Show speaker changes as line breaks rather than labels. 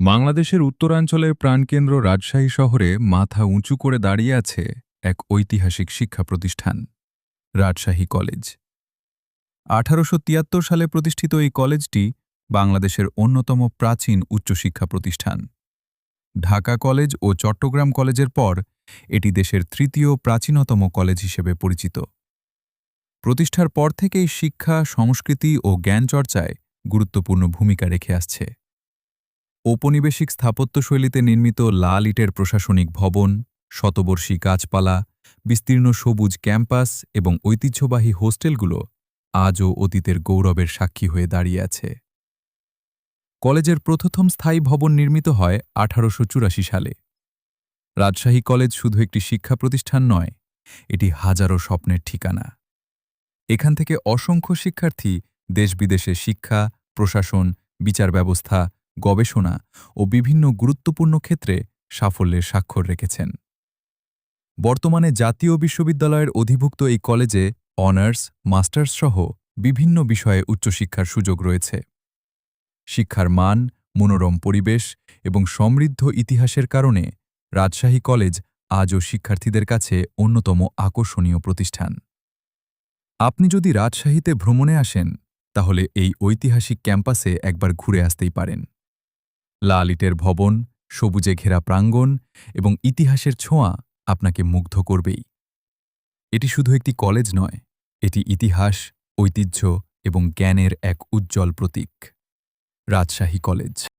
বাংলাদেশের উত্তরাঞ্চলের প্রাণকেন্দ্র রাজশাহী শহরে মাথা উঁচু করে দাঁড়িয়ে আছে এক ঐতিহাসিক শিক্ষা প্রতিষ্ঠান, রাজশাহী কলেজ। ১৮৭৩ সালে প্রতিষ্ঠিত এই কলেজটি বাংলাদেশের অন্যতম প্রাচীন উচ্চশিক্ষা প্রতিষ্ঠান। ঢাকা কলেজ ও চট্টগ্রাম কলেজের পর এটি দেশের তৃতীয় প্রাচীনতম কলেজ হিসেবে পরিচিত। প্রতিষ্ঠার পর থেকেই শিক্ষা, সংস্কৃতি ও জ্ঞানচর্চায় গুরুত্বপূর্ণ ভূমিকা রেখে আসছে। ঔপনিবেশিক স্থাপত্যশৈলীতে নির্মিত লাল ইটের প্রশাসনিক ভবন, শতবর্ষী গাছপালা, বিস্তীর্ণ সবুজ ক্যাম্পাস এবং ঐতিহ্যবাহী হোস্টেলগুলো আজও অতীতের গৌরবের সাক্ষী হয়ে দাঁড়িয়ে আছে। কলেজের প্রথম স্থায়ী ভবন নির্মিত হয় ১৮৮৪ সালে। রাজশাহী কলেজ শুধু একটি শিক্ষা প্রতিষ্ঠান নয়, এটি হাজারো স্বপ্নের ঠিকানা। এখান থেকে অসংখ্য শিক্ষার্থী দেশ-বিদেশে শিক্ষা, প্রশাসন, বিচার ব্যবস্থা, গবেষণা ও বিভিন্ন গুরুত্বপূর্ণ ক্ষেত্রে সাফল্যের স্বাক্ষর রেখেছেন। বর্তমানে জাতীয় বিশ্ববিদ্যালয়ের অধিভুক্ত এই কলেজে অনার্স, মাস্টার্স সহ বিভিন্ন বিষয়ে উচ্চশিক্ষার সুযোগ রয়েছে। শিক্ষার মান, মনোরম পরিবেশ এবং সমৃদ্ধ ইতিহাসের কারণে রাজশাহী কলেজ আজও শিক্ষার্থীদের কাছে অন্যতম আকর্ষণীয় প্রতিষ্ঠান। আপনি যদি রাজশাহীতে ভ্রমণে আসেন, তাহলে এই ঐতিহাসিক ক্যাম্পাসে একবার ঘুরে আসতেই পারেন। লাল ইটের ভবন, সবুজে ঘেরা প্রাঙ্গণ এবং ইতিহাসের ছোঁয়া আপনাকে মুগ্ধ করবেই। এটি শুধু একটি কলেজ নয়, এটি ইতিহাস, ঐতিহ্য এবং জ্ঞানের এক উজ্জ্বল প্রতীক। রাজশাহী কলেজ।